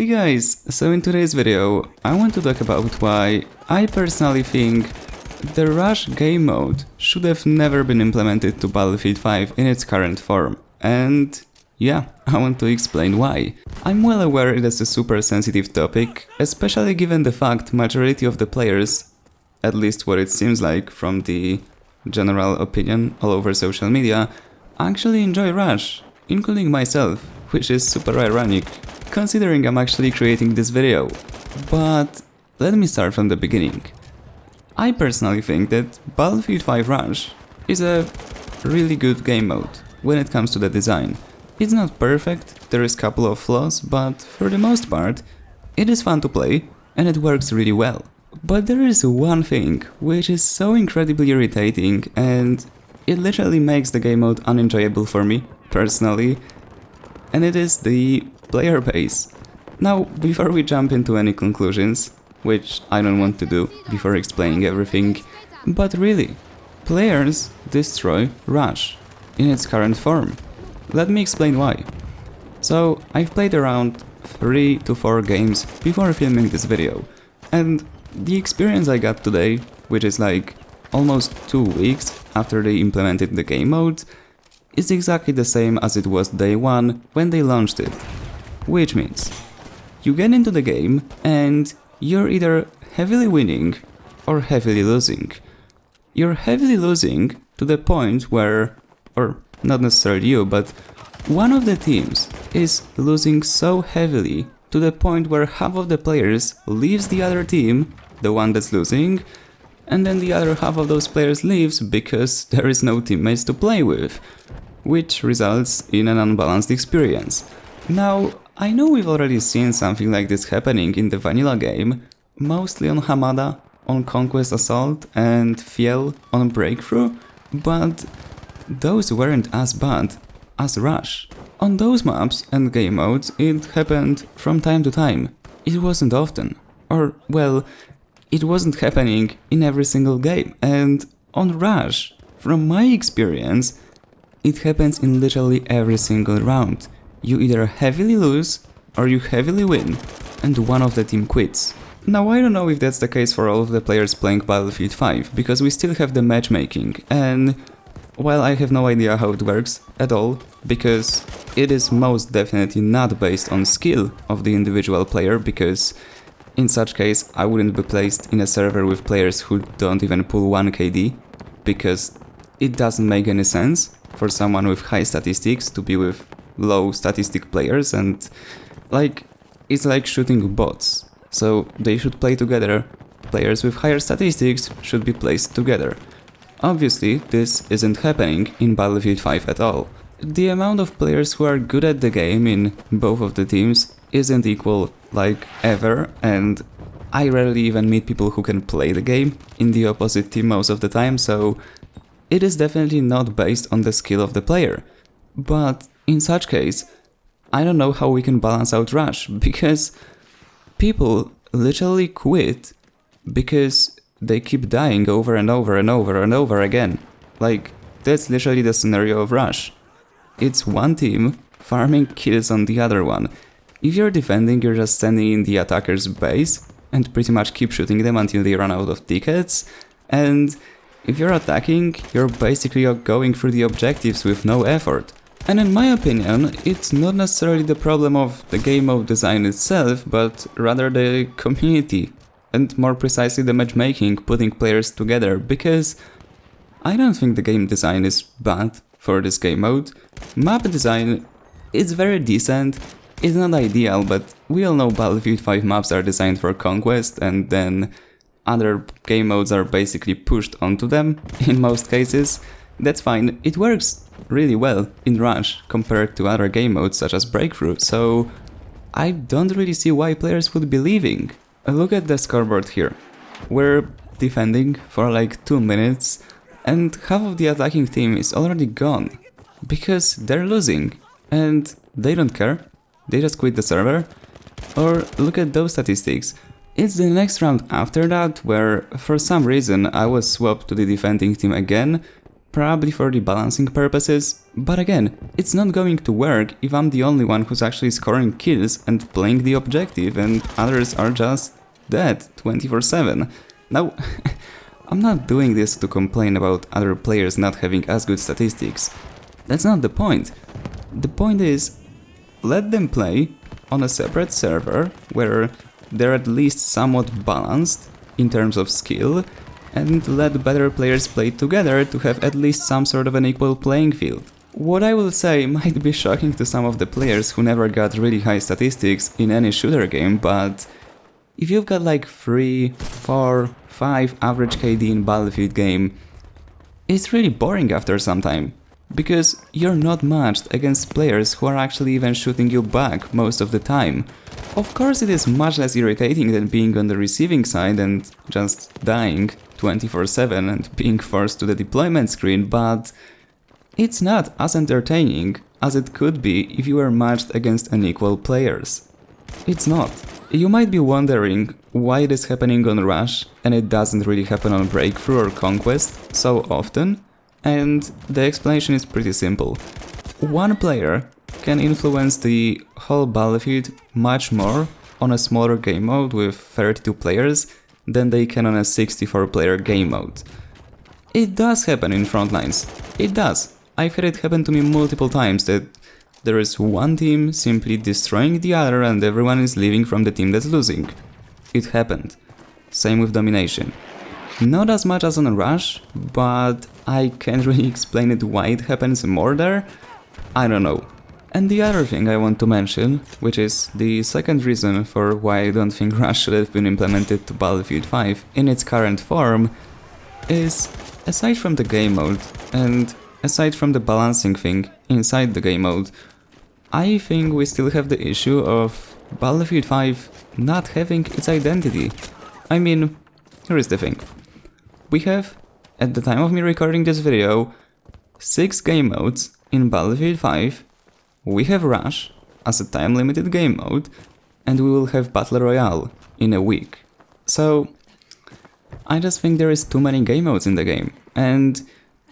Hey guys, so in today's video I want to talk about why I personally think the Rush game mode should have never been implemented to Battlefield 5 in its current form. And yeah, I want to explain why. I'm well aware it is a super sensitive topic, especially given the fact majority of the players, at least what it seems like from the general opinion all over social media, actually enjoy Rush, including myself, which is super ironic, considering I'm actually creating this video. But let me start from the beginning. I personally think that Battlefield 5 Rush is a really good game mode when it comes to the design. It's not perfect, there is a couple of flaws, but for the most part, it is fun to play and it works really well. But there is one thing which is so incredibly irritating and it literally makes the game mode unenjoyable for me, personally, and it is the player base. Now, before we jump into any conclusions, which I don't want to do before explaining everything, but really, players destroy Rush in its current form. Let me explain why. So, I've played around 3 to 4 games before filming this video, and the experience I got today, which is like almost 2 weeks after they implemented the game mode, is exactly the same as it was day 1 when they launched it. Which means, you get into the game and you're either heavily winning or heavily losing. You're heavily losing to the point where, or not necessarily you, but one of the teams is losing so heavily to the point where half of the players leaves the other team, the one that's losing, and then the other half of those players leaves because there is no teammates to play with, which results in an unbalanced experience. Now, I know we've already seen something like this happening in the vanilla game, mostly on Hamada, on Conquest Assault and Fiel on Breakthrough, but those weren't as bad as Rush. On those maps and game modes it happened from time to time. It wasn't often, or well, it wasn't happening in every single game, and on Rush, from my experience, it happens in literally every single round. You either heavily lose or you heavily win, and one of the team quits. Now I don't know if that's the case for all of the players playing Battlefield 5, because we still have the matchmaking, and while I have no idea how it works at all, because it is most definitely not based on skill of the individual player, because in such case I wouldn't be placed in a server with players who don't even pull 1 KD, because it doesn't make any sense for someone with high statistics to be with low statistic players, and it's like shooting bots. So they should play together. Players with higher statistics should be placed together. Obviously, this isn't happening in Battlefield 5 at all. The amount of players who are good at the game in both of the teams isn't equal, like, ever, and I rarely even meet people who can play the game in the opposite team most of the time, so it is definitely not based on the skill of the player. But in such case, I don't know how we can balance out Rush, because people literally quit because they keep dying over and over and over and over again. Like, that's literally the scenario of Rush. It's one team farming kills on the other one. If you're defending, you're just standing in the attacker's base and pretty much keep shooting them until they run out of tickets, and if you're attacking, you're basically going through the objectives with no effort. And in my opinion, it's not necessarily the problem of the game mode design itself, but rather the community, and more precisely the matchmaking, putting players together, because I don't think the game design is bad for this game mode. Map design is very decent, it's not ideal, but we all know Battlefield 5 maps are designed for Conquest, and then other game modes are basically pushed onto them, in most cases. That's fine, it works really well in Rush compared to other game modes such as Breakthrough, so I don't really see why players would be leaving. Look at the scoreboard here. We're defending for like 2 minutes and half of the attacking team is already gone because they're losing and they don't care, they just quit the server. Or look at those statistics. It's the next round after that where for some reason I was swapped to the defending team again, probably for the balancing purposes, but again, it's not going to work if I'm the only one who's actually scoring kills and playing the objective and others are just dead 24/7. Now, I'm not doing this to complain about other players not having as good statistics. That's not the point. The point is, let them play on a separate server where they're at least somewhat balanced in terms of skill, and let better players play together to have at least some sort of an equal playing field. What I will say might be shocking to some of the players who never got really high statistics in any shooter game, but if you've got like 3, 4, 5 average KD in Battlefield game, it's really boring after some time, because you're not matched against players who are actually even shooting you back most of the time. Of course, it is much less irritating than being on the receiving side and just dying 24/7 and being forced to the deployment screen, but it's not as entertaining as it could be if you were matched against unequal players. It's not. You might be wondering why it is happening on Rush and it doesn't really happen on Breakthrough or Conquest so often, and the explanation is pretty simple. One player can influence the whole Battlefield much more on a smaller game mode with 32 players than they can on a 64-player game mode. It does happen in Frontlines. It does. I've had it happen to me multiple times that there is one team simply destroying the other and everyone is leaving from the team that's losing. It happened. Same with Domination. Not as much as on Rush, but I can't really explain it why it happens more there. I don't know. And the other thing I want to mention, which is the second reason for why I don't think Rush should have been implemented to Battlefield 5 in its current form, is aside from the game mode and aside from the balancing thing inside the game mode, I think we still have the issue of Battlefield 5 not having its identity. I mean, here is the thing. We have, at the time of me recording this video, 6 game modes in Battlefield 5. We have Rush as a time-limited game mode, and we will have Battle Royale in a week. So, I just think there is too many game modes in the game, and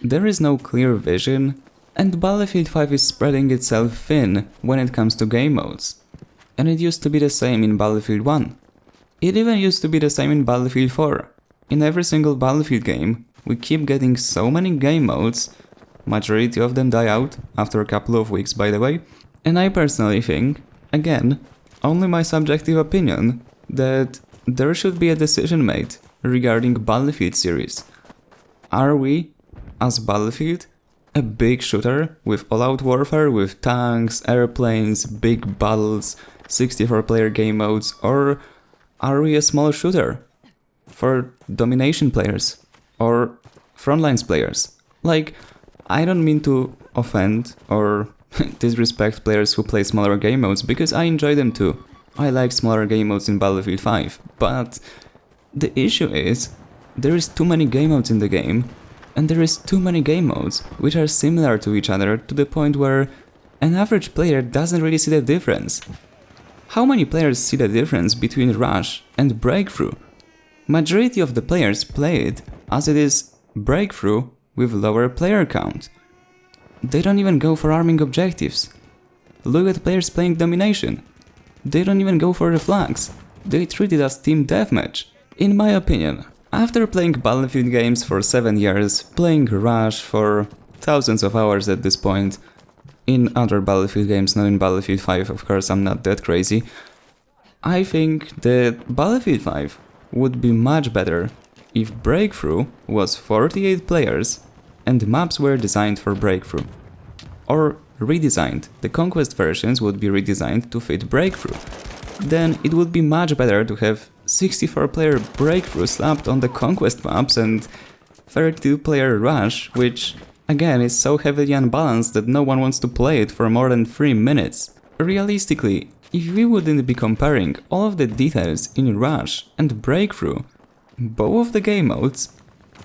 there is no clear vision, and Battlefield 5 is spreading itself thin when it comes to game modes. And it used to be the same in Battlefield 1. It even used to be the same in Battlefield 4. In every single Battlefield game, we keep getting so many game modes. Majority of them die out after a couple of weeks, by the way. And I personally think, again, only my subjective opinion, that there should be a decision made regarding Battlefield series. Are we, as Battlefield, a big shooter with all-out warfare, with tanks, airplanes, big battles, 64-player game modes, or are we a small shooter for domination players or frontlines players? Like, I don't mean to offend or disrespect players who play smaller game modes, because I enjoy them too. I like smaller game modes in Battlefield 5, but the issue is there is too many game modes in the game, and there is too many game modes which are similar to each other to the point where an average player doesn't really see the difference. How many players see the difference between Rush and Breakthrough? Majority of the players play it as it is Breakthrough with lower player count. They don't even go for arming objectives. Look at players playing Domination. They don't even go for the flags. They treat it as team deathmatch. In my opinion, after playing Battlefield games for 7 years, playing Rush for thousands of hours at this point, in other Battlefield games, not in Battlefield 5, of course, I'm not that crazy, I think that Battlefield 5 would be much better if Breakthrough was 48 players and maps were designed for Breakthrough. Or redesigned. The Conquest versions would be redesigned to fit Breakthrough. Then it would be much better to have 64-player Breakthrough slapped on the Conquest maps and 32-player Rush, which again is so heavily unbalanced that no one wants to play it for more than 3 minutes. Realistically, if we wouldn't be comparing all of the details in Rush and Breakthrough, both of the game modes,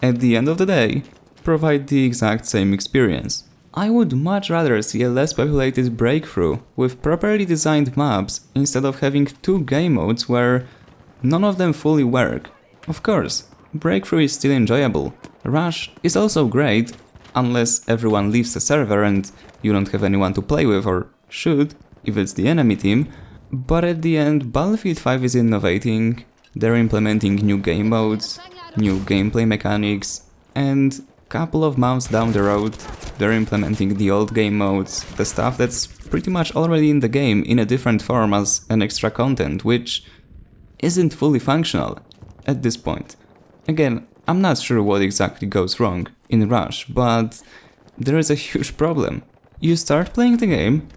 at the end of the day, provide the exact same experience. I would much rather see a less populated Breakthrough with properly designed maps instead of having 2 game modes where none of them fully work. Of course, Breakthrough is still enjoyable. Rush is also great, unless everyone leaves the server and you don't have anyone to play with, or should, if it's the enemy team. But at the end, Battlefield 5 is innovating, they're implementing new game modes, new gameplay mechanics, and couple of months down the road, they're implementing the old game modes, the stuff that's pretty much already in the game in a different form as an extra content, which isn't fully functional at this point. Again, I'm not sure what exactly goes wrong in Rush, but there is a huge problem. You start playing the game,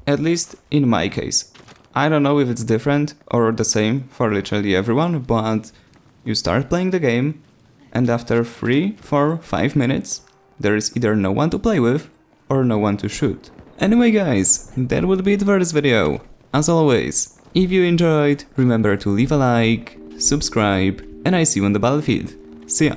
at least in my case. I don't know if it's different or the same for literally everyone, but you start playing the game, and after 3, 4, 5 minutes, there is either no one to play with or no one to shoot. Anyway guys, that would be it for this video. As always, if you enjoyed, remember to leave a like, subscribe, and I see you on the battlefield. See ya!